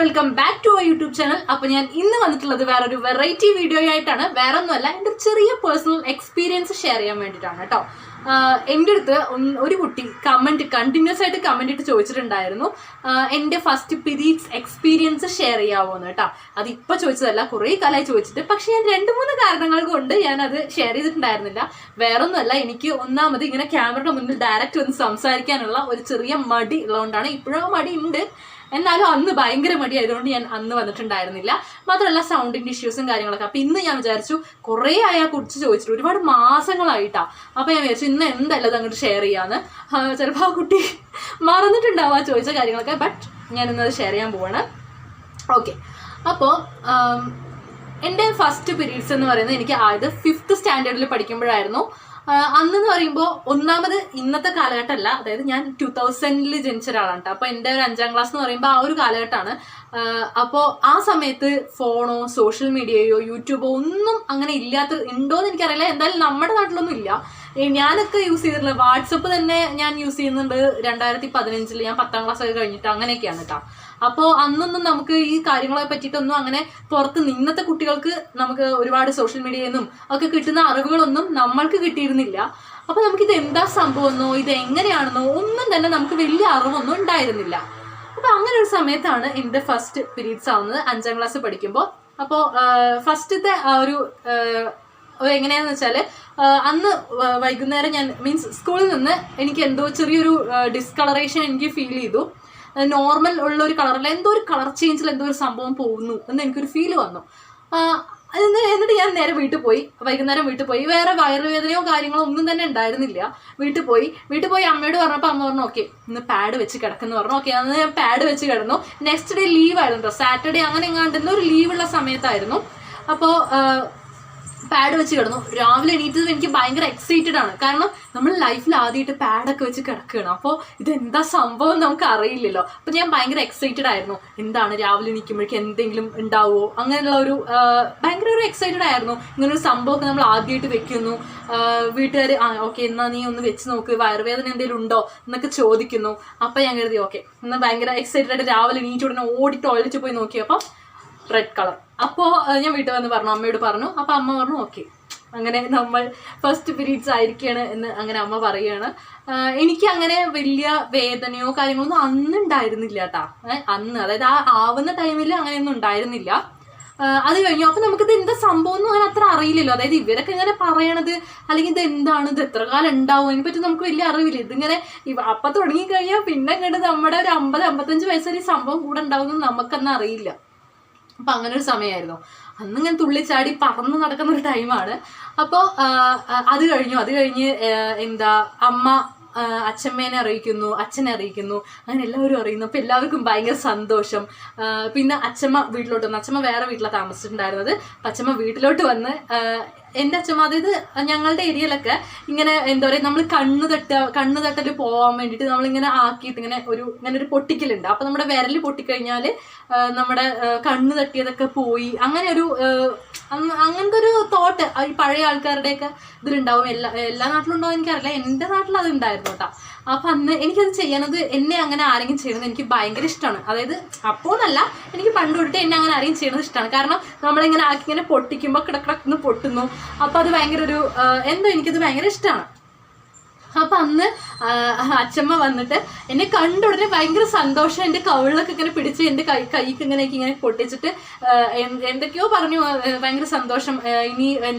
Welcome back to our YouTube channel. അപ്പോൾ ഞാൻ ഇന്ന് വന്നിട്ടുള്ളത് വേറൊരു വെറൈറ്റി വീഡിയോ ആയിട്ടാണ്. വേറെ ഒന്നുമല്ല, എൻ്റെ ചെറിയ പേഴ്സണൽ എക്സ്പീരിയൻസ് ഷെയർ ചെയ്യാൻ വേണ്ടിയിട്ടാണ് കേട്ടോ. എൻ്റെ അടുത്ത് ഒരു കുട്ടി കണ്ടിന്യൂസ് ആയിട്ട് കമൻറ്റ് ഇട്ട് ചോദിച്ചിട്ടുണ്ടായിരുന്നു, എൻ്റെ ഫസ്റ്റ് പീരീഡ്സ് എക്സ്പീരിയൻസ് ഷെയർ ചെയ്യാവോ എന്ന് കേട്ടോ. അതിപ്പോൾ ചോദിച്ചതല്ല, കുറേ കാലമായി ചോദിച്ചിട്ട്. പക്ഷേ ഞാൻ 2-3 കാരണങ്ങൾ കൊണ്ട് ഞാനത് ഷെയർ ചെയ്തിട്ടുണ്ടായിരുന്നില്ല. വേറെ ഒന്നുമല്ല, എനിക്ക് ഒന്നാമത് ഇങ്ങനെ ക്യാമറയുടെ മുന്നിൽ ഡയറക്റ്റ് വന്ന് സംസാരിക്കാനുള്ള ഒരു ചെറിയ മടി ഉള്ളതുകൊണ്ടാണ്. ഇപ്പോഴും ആ മടി ഉണ്ട്, എന്നാലും അന്ന് ഭയങ്കര മടിയായതുകൊണ്ട് ഞാൻ അന്ന് വന്നിട്ടുണ്ടായിരുന്നില്ല. മാത്രമല്ല സൗണ്ടിൻ്റെ ഇഷ്യൂസും കാര്യങ്ങളൊക്കെ. അപ്പം ഇന്ന് ഞാൻ വിചാരിച്ചു, കുറേ കുറിച്ച് ചോദിച്ചിട്ട് ഒരുപാട് മാസങ്ങളായിട്ടാണ്. അപ്പോൾ ഞാൻ വിചാരിച്ചു ഇന്ന് എന്തായാലും അത് അങ്ങോട്ട് ഷെയർ ചെയ്യാമെന്ന്. ചിലപ്പോൾ ആ കുട്ടി മറന്നിട്ടുണ്ടാവും ആ ചോദിച്ച കാര്യങ്ങളൊക്കെ, ബട്ട് ഞാനിന്നത് ഷെയർ ചെയ്യാൻ പോവാണ്. ഓക്കെ, അപ്പോൾ എൻ്റെ ഫസ്റ്റ് പീരീഡ്സ് എന്ന് പറയുന്നത് എനിക്ക് ആയത് 5th സ്റ്റാൻഡേർഡിൽ പഠിക്കുമ്പോഴായിരുന്നു. അന്നെന്ന് പറയുമ്പോൾ ഒന്നാമത് ഇന്നത്തെ കാലഘട്ടമല്ല, അതായത് ഞാൻ 2000 ജനിച്ച ഒരാളാണ് കേട്ടോ. അപ്പോൾ എൻ്റെ ഒരു 5ാം ക്ലാസ് എന്ന് പറയുമ്പോൾ ആ ഒരു കാലഘട്ടമാണ്. അപ്പോൾ ആ സമയത്ത് ഫോണോ സോഷ്യൽ മീഡിയയോ യൂട്യൂബോ ഒന്നും അങ്ങനെ ഉണ്ടോയെന്ന് എനിക്കറിയില്ല. എന്തായാലും നമ്മുടെ നാട്ടിലൊന്നും ഇല്ല. ഞാനൊക്കെ യൂസ് ചെയ്തിട്ടുള്ള വാട്സപ്പ് തന്നെ ഞാൻ യൂസ് ചെയ്യുന്നുണ്ട് 2015. ഞാൻ 10ാം ക്ലാസ് ഒക്കെ കഴിഞ്ഞിട്ട് അങ്ങനെയൊക്കെയാണ് കേട്ടോ. അപ്പോൾ അന്നൊന്നും നമുക്ക് ഈ കാര്യങ്ങളെ പറ്റിയിട്ടൊന്നും അങ്ങനെ പുറത്ത് ഇന്നത്തെ കുട്ടികൾക്ക് നമുക്ക് ഒരുപാട് സോഷ്യൽ മീഡിയയിൽ നിന്നും ഒക്കെ കിട്ടുന്ന അറിവുകളൊന്നും നമ്മൾക്ക് കിട്ടിയിരുന്നില്ല. അപ്പോൾ നമുക്കിത് എന്താ സംഭവമെന്നോ ഇത് എങ്ങനെയാണെന്നോ ഒന്നും തന്നെ നമുക്ക് വലിയ അറിവൊന്നും ഉണ്ടായിരുന്നില്ല. അപ്പോൾ അങ്ങനെ ഒരു സമയത്താണ് എൻ്റെ ഫസ്റ്റ് പീരീഡ്സ് ആവുന്നത് 5ാം ക്ലാസ് പഠിക്കുമ്പോൾ. അപ്പോൾ ഫസ്റ്റത്തെ ആ ഒരു എങ്ങനെയാണെന്ന് വെച്ചാൽ, അന്ന് വൈകുന്നേരം ഞാൻ സ്കൂളിൽ നിന്ന് എനിക്ക് എന്തോ ചെറിയൊരു ഡിസ്കളറേഷൻ എനിക്ക് ഫീൽ ചെയ്തു. നോർമൽ ഉള്ളൊരു കളറല്ല, എന്തോ ഒരു കളർ ചേഞ്ചിൽ എന്തോ ഒരു സംഭവം പോകുന്നു എന്ന് എനിക്കൊരു ഫീൽ വന്നു. എന്നിട്ട് ഞാൻ നേരെ വൈകുന്നേരം വീട്ടിൽ പോയി. വേറെ വയറുവേദനയോ കാര്യങ്ങളോ ഒന്നും തന്നെ ഉണ്ടായിരുന്നില്ല. വീട്ടിൽ പോയി അമ്മയോട് പറഞ്ഞപ്പോൾ അമ്മ പറഞ്ഞു ഓക്കെ ഇന്ന് പാഡ് വെച്ച് കിടക്കുന്നു പറഞ്ഞു. ഓക്കെ, അന്ന് ഞാൻ പാഡ് വെച്ച് കിടന്നു. നെക്സ്റ്റ് ഡേ ലീവ് ആയിരുന്നു കേട്ടോ, സാറ്റർഡേ അങ്ങനെ എങ്ങാണ്ടുന്ന ഒരു ലീവുള്ള സമയത്തായിരുന്നു. അപ്പോൾ പാഡ് വെച്ച് കിടന്നു. രാവിലെ എണീറ്റത് എനിക്ക് ഭയങ്കര എക്സൈറ്റഡ് ആണ്, കാരണം നമ്മൾ ലൈഫിൽ ആദ്യമായിട്ട് പാഡൊക്കെ വെച്ച് കിടക്കുകയാണ്. അപ്പോൾ ഇതെന്താ സംഭവം നമുക്ക് അറിയില്ലല്ലോ. അപ്പോൾ ഞാൻ ഭയങ്കര എക്സൈറ്റഡ് ആയിരുന്നു. എന്താണ് രാവിലെ എണീക്കുമ്പോഴേക്കും എന്തെങ്കിലും ഉണ്ടാവുമോ അങ്ങനെയുള്ള ഒരു ഭയങ്കര ഒരു എക്സൈറ്റഡ് ആയിരുന്നു. ഇങ്ങനൊരു സംഭവമൊക്കെ നമ്മൾ ആദ്യമായിട്ട് വെക്കുന്നു. വീട്ടുകാർ ഓക്കെ എന്നാൽ നീ ഒന്ന് വെച്ച് നോക്ക്, വയറുവേദന എന്തെങ്കിലും ഉണ്ടോ എന്നൊക്കെ ചോദിക്കുന്നു. അപ്പോൾ ഞാൻ കരുതി ഓക്കെ എന്നാൽ ഭയങ്കര എക്സൈറ്റഡ് ആയിട്ട് രാവിലെ എണീറ്റ് ഉടനെ ഓടി ടോയ്ലറ്റിൽ പോയി നോക്കിയപ്പോൾ റെഡ് കളർ. അപ്പോൾ ഞാൻ വീട്ടിൽ വന്ന് പറഞ്ഞു, അമ്മയോട് പറഞ്ഞു. അപ്പോൾ അമ്മ പറഞ്ഞു ഓക്കെ അങ്ങനെ നമ്മൾ ഫസ്റ്റ് പീരീഡ്സ് ആയിരിക്കുകയാണ് എന്ന് അങ്ങനെ അമ്മ പറയുകയാണ്. എനിക്ക് അങ്ങനെ വലിയ വേദനയോ കാര്യങ്ങളൊന്നും അന്ന് ഉണ്ടായിരുന്നില്ല കേട്ടോ. അന്ന് അതായത് ആ ആവുന്ന ടൈമിൽ അങ്ങനെയൊന്നും ഉണ്ടായിരുന്നില്ല. അത് കഴിഞ്ഞു. അപ്പം നമുക്കിത് എന്താ സംഭവം ഒന്നും അങ്ങനെ അത്ര അറിയില്ലല്ലോ. അതായത് ഇവരൊക്കെ ഇങ്ങനെ പറയണത് അല്ലെങ്കിൽ ഇത് എന്താണ്, ഇത് എത്ര കാലം ഉണ്ടാവും, അതിനെപ്പറ്റി നമുക്ക് വലിയ അറിവില്ല. ഇതിങ്ങനെ അപ്പം തുടങ്ങിക്കഴിഞ്ഞാൽ പിന്നെ കണ്ട് നമ്മുടെ ഒരു 50-55 വയസ്സൊരു സംഭവം കൂടെ ഉണ്ടാവുമെന്ന് നമുക്കന്ന് അറിയില്ല. അപ്പം അങ്ങനെ ഒരു സമയമായിരുന്നു. അന്നിങ്ങനെ തുള്ളിച്ചാടി പറന്ന് നടക്കുന്ന ഒരു ടൈമാണ്. അപ്പോൾ അത് കഴിഞ്ഞ് എന്താ അമ്മ അച്ഛമ്മേനെ അറിയിക്കുന്നു, അച്ഛനെ അറിയിക്കുന്നു, അങ്ങനെ എല്ലാവരും അറിയുന്നു. അപ്പോൾ എല്ലാവർക്കും ഭയങ്കര സന്തോഷം. പിന്നെ അച്ഛമ്മ വീട്ടിലോട്ട് വന്നു. അച്ഛമ്മ വേറെ വീട്ടിലാണ് താമസിച്ചിട്ടുണ്ടായിരുന്നത്. അപ്പം അച്ഛമ്മ വീട്ടിലോട്ട് വന്ന് എൻ്റെ അച്ഛമ്മ, അതായത് ഞങ്ങളുടെ ഏരിയയിലൊക്കെ ഇങ്ങനെ എന്താ പറയുക, നമ്മൾ കണ്ണ് തട്ടൽ പോകാൻ വേണ്ടിയിട്ട് നമ്മളിങ്ങനെ ആക്കിയിട്ട് ഇങ്ങനെ ഒരു പൊട്ടിക്കലുണ്ട്. അപ്പം നമ്മുടെ വിരൽ പൊട്ടിക്കഴിഞ്ഞാൽ നമ്മുടെ കണ്ണ് തട്ടിയതൊക്കെ പോയി, അങ്ങനത്തെ ഒരു തോട്ട് ഈ പഴയ ആൾക്കാരുടെയൊക്കെ ഇതിലുണ്ടാവും. എല്ലാ നാട്ടിലും ഉണ്ടാവും എനിക്കറിയില്ല, എൻ്റെ നാട്ടിൽ അത് ഉണ്ടായിരുന്നു കേട്ടോ. അപ്പം അന്ന് എനിക്കത് ചെയ്യണത്, എന്നെ അങ്ങനെ ആരെങ്കിലും ചെയ്യണത് എനിക്ക് ഭയങ്കര ഇഷ്ടമാണ്. അതായത് അപ്പോൾ എന്നല്ല, എനിക്ക് പണ്ട് തൊട്ട് എന്നെ അങ്ങനെ ആരെങ്കിലും ചെയ്യണത് ഇഷ്ടമാണ്. കാരണം നമ്മളിങ്ങനെ ആക്കി ഇങ്ങനെ പൊട്ടിക്കുമ്പോൾ കിടക്കിടന്ന് പൊട്ടുന്നു. അപ്പോൾ അത് ഭയങ്കര എനിക്കത് ഭയങ്കര ഇഷ്ടമാണ്. അപ്പം അന്ന് അച്ഛമ്മ വന്നിട്ട് എന്നെ കണ്ട ഉടനെ ഭയങ്കര സന്തോഷം, എൻ്റെ കവിളിലൊക്കെ ഇങ്ങനെ പിടിച്ച് എൻ്റെ കൈക്ക് ഇങ്ങനെ പൊട്ടിച്ചിട്ട് എന്തൊക്കെയോ പറഞ്ഞു. ഭയങ്കര സന്തോഷം, ഇനി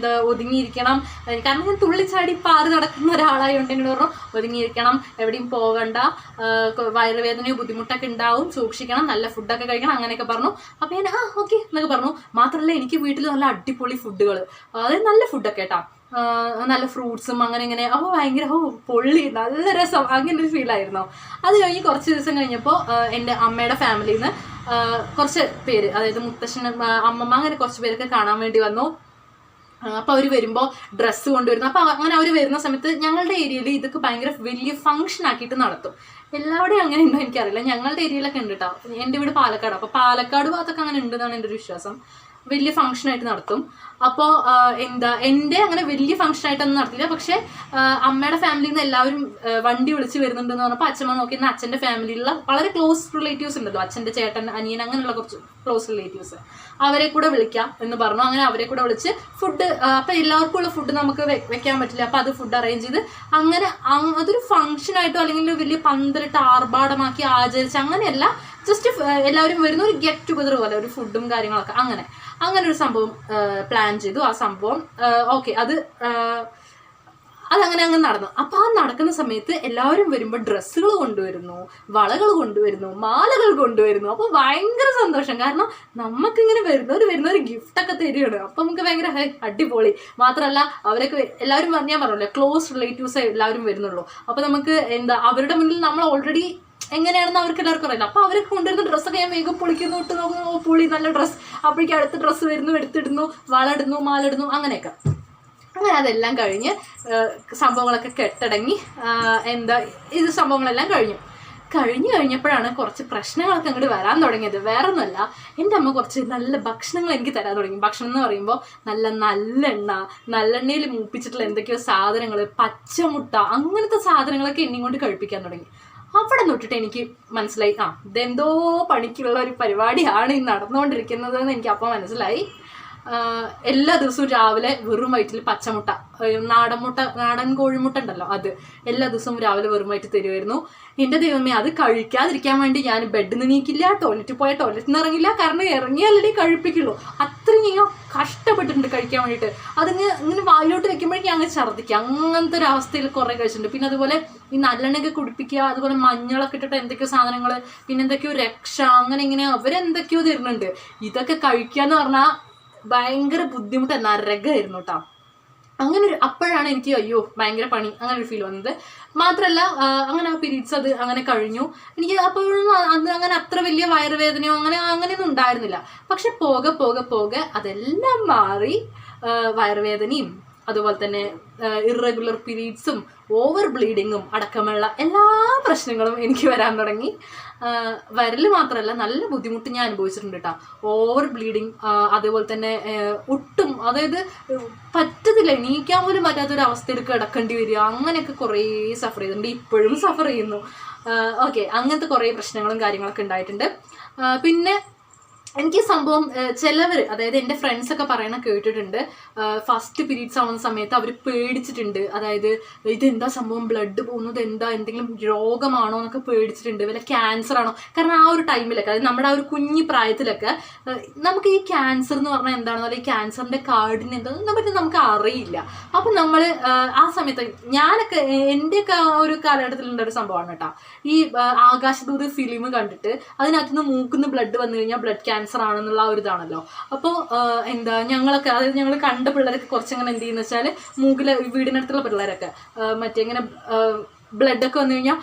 ഒതുങ്ങിയിരിക്കണം. കാരണം ഞാൻ തുള്ളിച്ചാടി പാറി നടക്കുന്ന ഒരാളായതുകൊണ്ട് എന്നോട് പറഞ്ഞു ഒതുങ്ങിയിരിക്കണം, എവിടെയും പോകണ്ട, വയറുവേദനയോ ബുദ്ധിമുട്ടൊക്കെ ഉണ്ടാവും, സൂക്ഷിക്കണം, നല്ല ഫുഡൊക്കെ കഴിക്കണം, അങ്ങനെയൊക്കെ പറഞ്ഞു. അപ്പം ഞാൻ ഓക്കെ എന്നൊക്കെ പറഞ്ഞു. മാത്രമല്ല എനിക്ക് വീട്ടിൽ നല്ല അടിപൊളി ഫുഡുകൾ, അതായത് നല്ല ഫുഡൊക്കെ കേട്ടോ, നല്ല ഫ്രൂട്ട്സും അങ്ങനെ. അപ്പോൾ ഭയങ്കര പൊള്ളി, നല്ല രസം, അങ്ങനെ ഒരു ഫീലായിരുന്നു. അത് കഴിഞ്ഞ് കുറച്ച് ദിവസം കഴിഞ്ഞപ്പോൾ എൻ്റെ അമ്മയുടെ ഫാമിലിയിൽ നിന്ന് കുറച്ച് പേര്, അതായത് മുത്തശ്ശൻ, അമ്മമ്മ, അങ്ങനെ കുറച്ച് പേരൊക്കെ കാണാൻ വേണ്ടി വന്നു. അപ്പോൾ അവർ വരുമ്പോൾ ഡ്രസ്സ് കൊണ്ടുവരുന്നു. അപ്പോൾ അങ്ങനെ അവർ വരുന്ന സമയത്ത് ഞങ്ങളുടെ ഏരിയയിൽ ഇതൊക്കെ ഭയങ്കര വലിയ ഫംഗ്ഷൻ ആക്കിയിട്ട് നടത്തും. എല്ലാവരുടെയും അങ്ങനെ ഉണ്ടോ എനിക്കറിയില്ല, ഞങ്ങളുടെ ഏരിയയിലൊക്കെ ഉണ്ട് കേട്ടോ. എൻ്റെ വീട് പാലക്കാട്. അപ്പോൾ പാലക്കാട് ഭാഗത്തൊക്കെ അങ്ങനെ ഉണ്ടെന്നാണ് എൻ്റെ ഒരു വിശ്വാസം. വലിയ ഫംഗ്ഷനായിട്ട് നടത്തും. അപ്പോൾ എൻ്റെ അങ്ങനെ വലിയ ഫംഗ്ഷനായിട്ടൊന്നും നടത്തില്ല. പക്ഷെ അമ്മയുടെ ഫാമിലിയിൽ നിന്ന് എല്ലാവരും വണ്ടി വിളിച്ച് വരുന്നുണ്ടെന്ന് പറഞ്ഞപ്പോൾ അച്ഛമ്മ നോക്കിയിരുന്ന അച്ഛൻ്റെ ഫാമിലിയിലുള്ള വളരെ ക്ലോസ് റിലേറ്റീവ്സ് ഉണ്ടല്ലോ, അച്ഛൻ്റെ ചേട്ടൻ, അനിയൻ, അങ്ങനെയുള്ള കുറച്ച് ക്ലോസ് റിലേറ്റീവ്സ്, അവരെ കൂടെ വിളിക്കാം എന്ന് പറഞ്ഞു. അങ്ങനെ അവരെ കൂടെ വിളിച്ച് ഫുഡ്, അപ്പം എല്ലാവർക്കും ഉള്ള ഫുഡ് നമുക്ക് വെക്കാൻ പറ്റില്ല, അപ്പം അത് ഫുഡ് അറേഞ്ച് ചെയ്ത് അങ്ങനെ അതൊരു ഫംഗ്ഷനായിട്ടോ അല്ലെങ്കിൽ വലിയ പന്തലിട്ട് ആർഭാടമാക്കി ആചരിച്ച് അങ്ങനെയല്ല, ജസ്റ്റ് എല്ലാവരും വരുന്ന ഒരു ഗെറ്റ് ടുഗദർ പോലെ ഒരു ഫുഡും കാര്യങ്ങളൊക്കെ അങ്ങനെ ഒരു സംഭവം പ്ലാൻ ചെയ്തു. ആ സംഭവം ഓക്കെ, അതങ്ങനെ അങ്ങ് നടന്നു. അപ്പം ആ നടക്കുന്ന സമയത്ത് എല്ലാവരും വരുമ്പോൾ ഡ്രസ്സുകൾ കൊണ്ടുവരുന്നു, വളകൾ കൊണ്ടുവരുന്നു, മാലകൾ കൊണ്ടുവരുന്നു. അപ്പോൾ ഭയങ്കര സന്തോഷം, കാരണം നമുക്കിങ്ങനെ വരുന്നവർ ഗിഫ്റ്റൊക്കെ തരികയാണ്. അപ്പം നമുക്ക് ഭയങ്കര അടിപൊളി. മാത്രമല്ല അവരൊക്കെ എല്ലാവരും ഞാൻ പറഞ്ഞല്ലോ ക്ലോസ് റിലേറ്റീവ്സ് എല്ലാവരും വരുന്നുള്ളൂ. അപ്പോൾ നമുക്ക് അവരുടെ മുന്നിൽ നമ്മൾ ഓൾറെഡി എങ്ങനെയാണെന്ന് അവർക്ക് എല്ലാവർക്കും അറിയില്ല. അപ്പോൾ അവരൊക്കെ കൊണ്ടുവരുന്ന ഡ്രസ്സൊക്കെ ഞാൻ വേഗം പൊളിക്കുന്നു, ഇട്ട് നോക്കുന്നു, പൊളി നല്ല ഡ്രസ്സ്. അപ്പോഴേക്കും അടുത്ത ഡ്രസ്സ് വരുന്നു, എടുത്തിടുന്നു, വളയിടുന്നു, മാലിടുന്നു, അങ്ങനെയൊക്കെ. അങ്ങനെ അതെല്ലാം കഴിഞ്ഞ് സംഭവങ്ങളൊക്കെ കെട്ടടങ്ങി ഇത് സംഭവങ്ങളെല്ലാം കഴിഞ്ഞപ്പോഴാണ് കുറച്ച് പ്രശ്നങ്ങളൊക്കെ അങ്ങോട്ട് വരാൻ തുടങ്ങിയത്. വേറൊന്നുമല്ല, എൻ്റെ അമ്മ കുറച്ച് നല്ല ഭക്ഷണങ്ങൾ എനിക്ക് തരാൻ തുടങ്ങി. ഭക്ഷണം എന്ന് പറയുമ്പോൾ നല്ലെണ്ണയിൽ മൂപ്പിച്ചിട്ടുള്ള എന്തൊക്കെയോ സാധനങ്ങൾ, പച്ചമുട്ട, അങ്ങനത്തെ സാധനങ്ങളൊക്കെ എന്നെ കൊണ്ട് കഴിപ്പിക്കാൻ തുടങ്ങി. അവിടെ തൊട്ടിട്ട് എനിക്ക് മനസ്സിലായി, ഇതെന്തോ പണിക്കുള്ള ഒരു പരിപാടിയാണ് ഈ നടന്നുകൊണ്ടിരിക്കുന്നത് എന്ന് എനിക്ക് അപ്പം മനസ്സിലായി. എല്ലാ ദിവസവും രാവിലെ വെറും വയറ്റിൽ പച്ചമുട്ട, നാടൻ കോഴിമുട്ട ഉണ്ടല്ലോ, അത് എല്ലാ ദിവസവും രാവിലെ വെറും വയറ്റിൽ തരുമായിരുന്നു. എൻ്റെ ദൈവമേ, അത് കഴിക്കാതിരിക്കാൻ വേണ്ടി ഞാൻ ബെഡിൽ നിന്ന് നീക്കില്ല, ടോയ്ലറ്റിൽ ടോയ്ലറ്റിൽ നിന്ന് ഇറങ്ങില്ല, കാരണം ഇറങ്ങിയാലേ കഴിപ്പിക്കുള്ളൂ. അത്രയും ഞാൻ കഷ്ടപ്പെട്ടിട്ടുണ്ട് കഴിക്കാൻ വേണ്ടിയിട്ട്. ഇങ്ങനെ വായിലോട്ട് വെക്കുമ്പോഴേക്കും അങ്ങ് ഛർദ്ദിക്കുക, അങ്ങനത്തെ ഒരു അവസ്ഥയിൽ കുറേ കഴിച്ചിട്ടുണ്ട്. പിന്നെ അതുപോലെ ഈ നല്ലെണ്ണയൊക്കെ കുടിപ്പിക്കുക, അതുപോലെ മഞ്ഞളൊക്കെ ഇട്ടിട്ട് എന്തൊക്കെയോ സാധനങ്ങൾ, പിന്നെ എന്തൊക്കെയോ രക്ഷ, അങ്ങനെ ഇങ്ങനെ അവരെന്തൊക്കെയോ തരുന്നുണ്ട്. ഇതൊക്കെ കഴിക്കുക എന്ന് പറഞ്ഞാൽ ഭയങ്കര ബുദ്ധിമുട്ട്, നരകമായിരുന്നു കേട്ടോ. അപ്പോഴാണ് എനിക്ക് അയ്യോ ഭയങ്കര പണി അങ്ങനെ ഒരു ഫീൽ വന്നത്. മാത്രമല്ല അങ്ങനെ ആ പീരീഡ്സ് അത് അങ്ങനെ കഴിഞ്ഞു. എനിക്ക് അപ്പോഴൊന്നും അങ്ങനെ അത്ര വലിയ വയറുവേദനയോ അങ്ങനെയൊന്നും ഉണ്ടായിരുന്നില്ല. പക്ഷെ പോകെ അതെല്ലാം മാറി. വയറുവേദനയും അതുപോലെ തന്നെ ഇറഗുലർ പീരീഡ്സും ഓവർ ബ്ലീഡിങ്ങും അടക്കമുള്ള എല്ലാ പ്രശ്നങ്ങളും എനിക്ക് വരാൻ തുടങ്ങി. വരൽ മാത്രമല്ല, നല്ല ബുദ്ധിമുട്ട് ഞാൻ അനുഭവിച്ചിട്ടുണ്ട് കേട്ടോ. ഓവർ ബ്ലീഡിങ്, അതുപോലെ തന്നെ ഒട്ടും, അതായത് പറ്റത്തില്ല, എണീക്കാൻ പോലും പറ്റാത്തൊരു അവസ്ഥയിൽ കിടക്കേണ്ടി വരിക, അങ്ങനെയൊക്കെ കുറേ സഫർ ചെയ്തിട്ടുണ്ട്. ഇപ്പോഴും സഫർ ചെയ്യുന്നു. ഓക്കെ, അങ്ങനത്തെ കുറേ പ്രശ്നങ്ങളും കാര്യങ്ങളൊക്കെ ഉണ്ടായിട്ടുണ്ട്. പിന്നെ എനിക്ക് സംഭവം ചിലവർ, അതായത് എൻ്റെ ഫ്രണ്ട്സൊക്കെ പറയണ കേട്ടിട്ടുണ്ട്, ഫസ്റ്റ് പീരീഡ്സ് ആവുന്ന സമയത്ത് അവർ പേടിച്ചിട്ടുണ്ട്. അതായത് ഇതെന്താ സംഭവം, ബ്ലഡ് പോകുന്നത് എന്തെങ്കിലും രോഗമാണോ എന്നൊക്കെ പേടിച്ചിട്ടുണ്ട്, വല്ല ക്യാൻസർ ആണോ. കാരണം ആ ഒരു ടൈമിലൊക്കെ, അതായത് നമ്മുടെ ആ ഒരു കുഞ്ഞു പ്രായത്തിലൊക്കെ നമുക്ക് ഈ ക്യാൻസർ എന്ന് പറഞ്ഞാൽ എന്താണെന്നോ അല്ലെങ്കിൽ ക്യാൻസറിൻ്റെ കാർഡിന് എന്താണെന്ന് പറ്റി നമുക്ക് അറിയില്ല. അപ്പം നമ്മൾ ആ സമയത്ത്, ഞാനൊക്കെ എൻ്റെയൊക്കെ ആ ഒരു കാലഘട്ടത്തിലുണ്ടൊരു സംഭവമാണ് കേട്ടോ. ഈ ആകാശദൂത് ഫിലിം കണ്ടിട്ട് അതിനകത്തുനിന്ന് മൂക്കുന്ന് ബ്ലഡ് വന്നു കഴിഞ്ഞാൽ ബ്ലഡ് ക്യാൻസർ ആണെന്നുള്ള ഒരു ഇതാണല്ലോ. അപ്പോൾ ഞങ്ങളൊക്കെ, അതായത് ഞങ്ങൾ കണ്ട പിള്ളേരൊക്കെ കുറച്ചങ്ങനെ എന്ത് ചെയ്യുന്ന വെച്ചാൽ, മൂക്കിലെ വീടിനടുത്തുള്ള പിള്ളേരൊക്കെ ഇങ്ങനെ ബ്ലഡൊക്കെ വന്നു കഴിഞ്ഞാൽ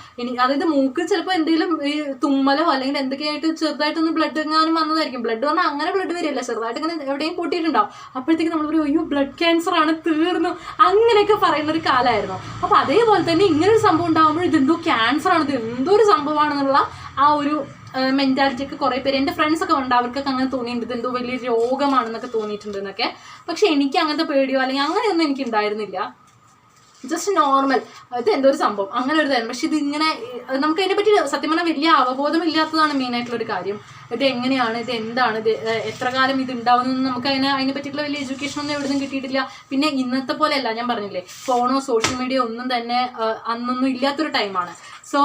അതായത് മൂക്ക് ചിലപ്പോൾ എന്തെങ്കിലും ഈ തുമ്മലോ അല്ലെങ്കിൽ എന്തൊക്കെയായിട്ട് ചെറുതായിട്ടൊന്ന് ബ്ലഡ് എങ്ങാനും വന്നതായിരിക്കും. ബ്ലഡ് വന്നാൽ അങ്ങനെ ബ്ലഡ് വരില്ല, ചെറുതായിട്ട് ഇങ്ങനെ എവിടെയും പൊട്ടിയിട്ടുണ്ടാവും. അപ്പോഴത്തേക്ക് നമ്മൾ പറയും അയ്യോ ബ്ലഡ് ക്യാൻസർ ആണ്, തീർന്നു, അങ്ങനെയൊക്കെ പറയുന്നൊരു കാലമായിരുന്നു. അപ്പോൾ അതേപോലെ തന്നെ ഇങ്ങനൊരു സംഭവം ഉണ്ടാകുമ്പോൾ ഇതെന്തോ ക്യാൻസർ ആണ്, ഇത് എന്തോ ഒരു സംഭവമാണെന്നുള്ള ആ ഒരു മെൻറ്റാലിറ്റിയൊക്കെ കുറേ പേര്, എൻ്റെ ഫ്രണ്ട്സൊക്കെ ഉണ്ട്, അവർക്കൊക്കെ അങ്ങനെ തോന്നിയിട്ടുണ്ട്, എന്തോ വലിയ രോഗമാണെന്നൊക്കെ തോന്നിയിട്ടുണ്ട് എന്നൊക്കെ. പക്ഷെ എനിക്ക് അങ്ങനത്തെ പേടിയോ അല്ലെങ്കിൽ അങ്ങനെയൊന്നും എനിക്ക് ഉണ്ടായിരുന്നില്ല. ജസ്റ്റ് നോർമൽ, ഇത് എന്തോ ഒരു സംഭവം അങ്ങനെ ഒരു തരം. പക്ഷെ ഇതിങ്ങനെ നമുക്ക് അതിനെപ്പറ്റി സത്യം പറഞ്ഞാൽ വലിയ അവബോധമില്ലാത്തതാണ് മെയിനായിട്ടുള്ളൊരു കാര്യം. ഇത് എങ്ങനെയാണ്, ഇത് എന്താണ്, ഇത് എത്ര കാലം ഇത് ഉണ്ടാവുന്നതെന്ന് നമുക്ക് അതിനെ പറ്റിയിട്ടുള്ള വലിയ എഡ്യൂക്കേഷനൊന്നും എവിടെ നിന്നും കിട്ടിയിട്ടില്ല. പിന്നെ ഇന്നത്തെ പോലെയല്ല, ഞാൻ പറഞ്ഞില്ലേ, ഫോണോ സോഷ്യൽ മീഡിയ ഒന്നും തന്നെ അന്നൊന്നും ഇല്ലാത്തൊരു ടൈമാണ്. സോ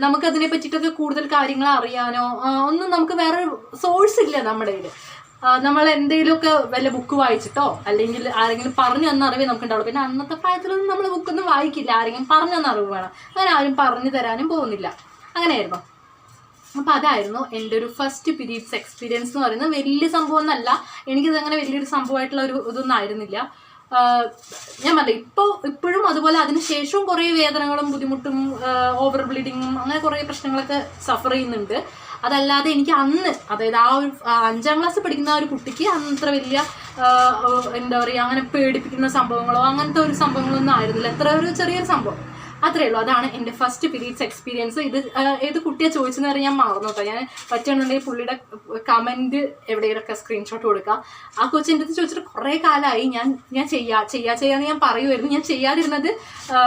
നമുക്കതിനെ പറ്റിയിട്ടൊക്കെ കൂടുതൽ കാര്യങ്ങൾ അറിയാനോ ഒന്നും നമുക്ക് വേറെ സോഴ്സ് ഇല്ല നമ്മുടെ കയ്യിൽ. നമ്മൾ എന്തെങ്കിലുമൊക്കെ വല്ല ബുക്ക് വായിച്ചിട്ടോ അല്ലെങ്കിൽ ആരെങ്കിലും പറഞ്ഞു തന്ന അറിവേ നമുക്ക് ഉണ്ടാവുള്ളൂ. പിന്നെ അന്നത്തെ പ്രായത്തിലൊന്നും നമ്മൾ ബുക്കൊന്നും വായിക്കില്ല, ആരെങ്കിലും പറഞ്ഞു തന്ന അറിവ് വേണം. അങ്ങനെ ആരും പറഞ്ഞു തരാനും പോകുന്നില്ല, അങ്ങനെയായിരുന്നു. അപ്പം അതായിരുന്നു എൻ്റെ ഒരു ഫസ്റ്റ് പീരീഡ്സ് എക്സ്പീരിയൻസ് എന്ന് പറയുന്നത്. വലിയ സംഭവം ഒന്നല്ല, എനിക്കിതങ്ങനെ വലിയൊരു സംഭവമായിട്ടുള്ള ഇതൊന്നും ആയിരുന്നില്ല. ഞാൻ പറഞ്ഞില്ല, ഇപ്പോഴും അതുപോലെ അതിനുശേഷവും കുറേ വേദനകളും ബുദ്ധിമുട്ടും ഓവർ ബ്ലീഡിങ്ങും അങ്ങനെ കുറേ പ്രശ്നങ്ങളൊക്കെ സഫർ ചെയ്യുന്നുണ്ട്. അതല്ലാതെ എനിക്ക് അന്ന്, അതായത് ആ ഒരു 5ാം ക്ലാസ് പഠിക്കുന്ന ആ ഒരു കുട്ടിക്ക് അത്ര വലിയ എന്താ പറയുക അങ്ങനെ പേടിപ്പിക്കുന്ന സംഭവങ്ങളോ അങ്ങനത്തെ ഒരു സംഭവങ്ങളൊന്നും ആയിരുന്നില്ല. എത്ര ഒരു ചെറിയൊരു സംഭവം അത്രയേ ഉള്ളൂ. അതാണ് എൻ്റെ ഫസ്റ്റ് പീരീഡ്സ് എക്സ്പീരിയൻസ്. ഇത് ഏത് കുട്ടിയെ ചോദിച്ചെന്ന് പറഞ്ഞാൽ ഞാൻ മറന്നു കേട്ടോ. ഞാൻ പറ്റുകയാണെന്നുണ്ടെങ്കിൽ പുള്ളിയുടെ കമൻറ്റ് എവിടെയൊക്കെ സ്ക്രീൻഷോട്ട് കൊടുക്കുക. ആ കൊച്ചിൻ്റെ അടുത്ത് ചോദിച്ചിട്ട് കുറേ കാലമായി ഞാൻ ചെയ്യാന്ന് ഞാൻ പറയുമായിരുന്നു. ഞാൻ ചെയ്യാതിരുന്നത്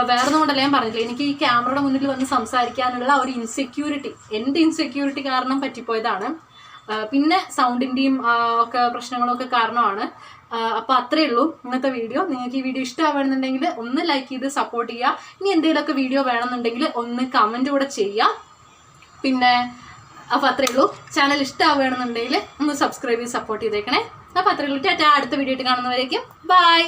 വേറെ ഒന്നും കൊണ്ടല്ല, ഞാൻ പറഞ്ഞില്ല, എനിക്ക് ഈ ക്യാമറയുടെ മുന്നിൽ വന്ന് സംസാരിക്കാനുള്ള ഒരു ഇൻസെക്യൂരിറ്റി, എൻ്റെ ഇൻസെക്യൂരിറ്റി കാരണം പറ്റിപ്പോയതാണ്. പിന്നെ സൗണ്ടിൻ്റെയും ഒക്കെ പ്രശ്നങ്ങളൊക്കെ കാരണമാണ്. അപ്പോൾ അത്രയേ ഉള്ളൂ ഇന്നത്തെ വീഡിയോ. നിങ്ങൾക്ക് ഈ വീഡിയോ ഇഷ്ടമാവുകയാണെന്നുണ്ടെങ്കിൽ ഒന്ന് ലൈക്ക് ചെയ്ത് സപ്പോർട്ട് ചെയ്യുക. ഇനി എന്തെങ്കിലുമൊക്കെ വീഡിയോ വേണമെന്നുണ്ടെങ്കിൽ ഒന്ന് കമൻറ്റ് കൂടെ ചെയ്യുക. പിന്നെ അപ്പോൾ അത്രയേ ഉള്ളൂ. ചാനൽ ഇഷ്ടമാവുകയാണെന്നുണ്ടെങ്കിൽ ഒന്ന് സബ്സ്ക്രൈബ് ചെയ്ത് സപ്പോർട്ട് ചെയ്തേക്കണേ. അപ്പോൾ അത്രയേ ഉള്ളൂ. ടാറ്റാ. അടുത്ത വീഡിയോ ആയിട്ട് കാണുന്നവരേക്കും ബൈ.